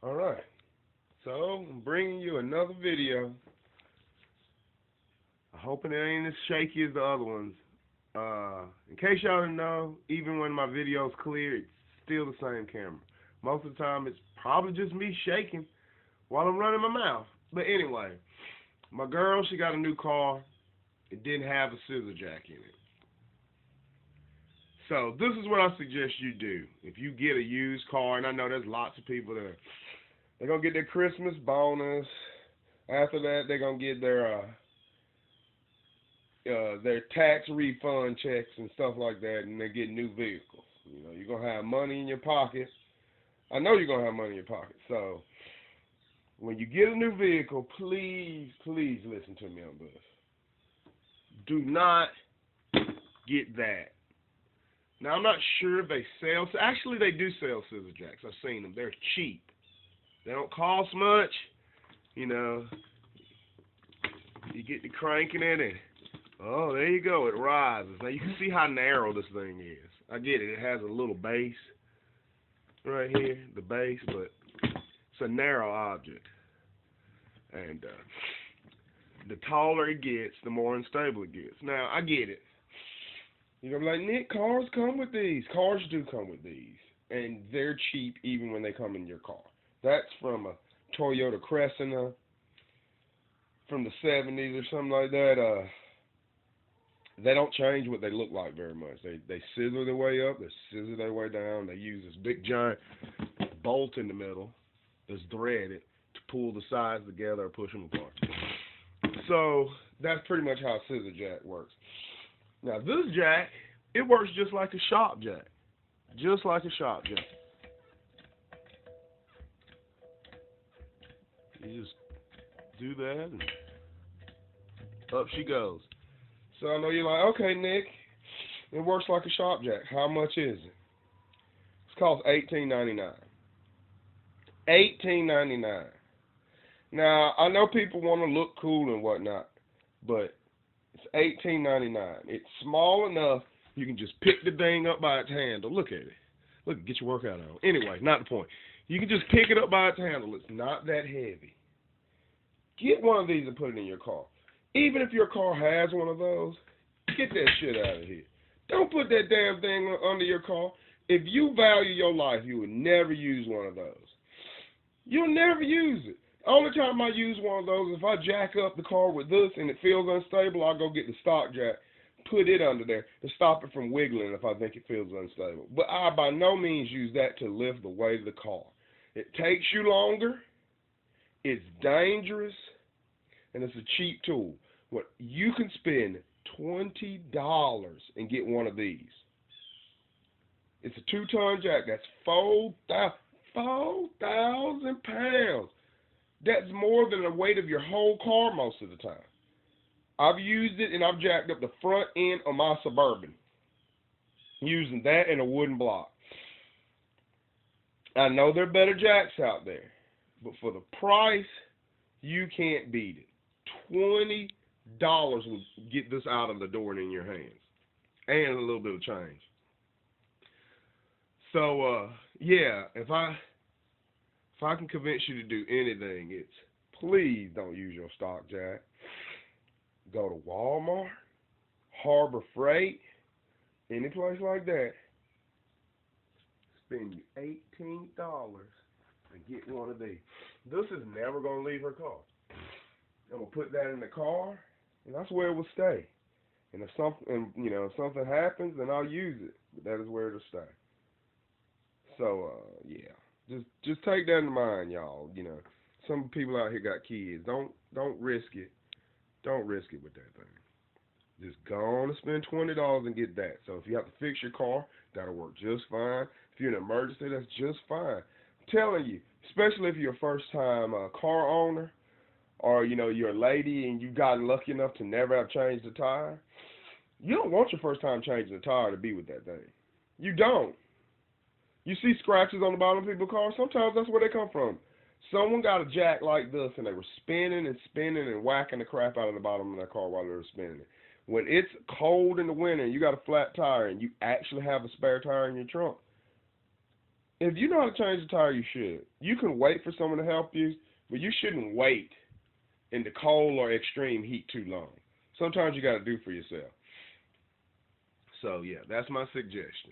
Alright, so I'm bringing you another video. I'm hoping it ain't as shaky as the other ones. In case y'all didn't know, even when my video's clear, it's still the same camera. Most of the time, it's probably just me shaking while I'm running my mouth. But anyway, my girl, she got a new car. It didn't have a scissor jack in it. So this is what I suggest you do. If you get a used car, and I know there's lots of people that they're going to get their Christmas bonus. After that, they're going to get their tax refund checks and stuff like that, and they get new vehicles. You know, you're going to have money in your pocket. I know you're going to have money in your pocket. So when you get a new vehicle, please, please listen to me on this. Do not get that. Now, I'm not sure if they sell. Actually, they do sell scissor jacks. I've seen them. They're cheap. They don't cost much. You know, you get to cranking it, and oh, there you go. It rises. Now, you can see how narrow this thing is. I get it. It has a little base right here, the base, but it's a narrow object. And the taller it gets, the more unstable it gets. Now, I get it. You're going to be like, Nick, cars come with these. Cars do come with these. And they're cheap even when they come in your car. That's from a Toyota Crescenta from the 70s or something like that. They don't change what they look like very much. They scissor their way up. They scissor their way down. They use this big giant bolt in the middle that's threaded to pull the sides together or push them apart. So that's pretty much how a scissor jack works. Now, this jack, it works just like a shop jack. Just like a shop jack. You just do that, and up she goes. So I know you're like, okay, Nick, it works like a shop jack. How much is it? It's cost $18.99. $18.99. Now, I know people want to look cool and whatnot, but it's $18.99. It's small enough you can just pick the thing up by its handle. Look at it. Look, get your workout on. Anyway, not the point. You can just pick it up by its handle. It's not that heavy. Get one of these and put it in your car. Even if your car has one of those, get that shit out of here. Don't put that damn thing under your car. If you value your life, you would never use one of those. You'll never use it. Only time I use one of those is if I jack up the car with this and it feels unstable, I'll go get the stock jack, put it under there to stop it from wiggling if I think it feels unstable. But I by no means use that to lift the weight of the car. It takes you longer, it's dangerous, and it's a cheap tool. What you can spend $20 and get one of these. It's a 2-ton jack. That's 4,000 pounds. That's more than the weight of your whole car most of the time. I've used it, and I've jacked up the front end of my Suburban using that and a wooden block. I know there are better jacks out there, but for the price, you can't beat it. $20 will get this out of the door and in your hands, and a little bit of change. So, yeah, if I can convince you to do anything, it's please don't use your stock jack. Go to Walmart, Harbor Freight, any place like that. Spend you $18 and get one of these. This is never going to leave her car. I'm going to put that in the car, and that's where it will stay. And if something happens, then I'll use it. But that is where it'll stay. So, yeah. Just take that in mind, y'all. You know, some people out here got kids. Don't risk it. Don't risk it with that thing. Just go on and spend $20 and get that. So if you have to fix your car, that'll work just fine. If you're in an emergency, that's just fine. I'm telling you, especially if you're a first-time car owner, or you're a lady and you've gotten lucky enough to never have changed a tire. You don't want your first time changing a tire to be with that thing. You don't. You see scratches on the bottom of people's cars, sometimes that's where they come from. Someone got a jack like this, and they were spinning and spinning and whacking the crap out of the bottom of their car while they were spinning it. When it's cold in the winter and you got a flat tire and you actually have a spare tire in your trunk, If you know how to change the tire, you should. You can wait for someone to help you, but you shouldn't wait in the cold or extreme heat too long. Sometimes you got to do for yourself. So yeah, that's my suggestion.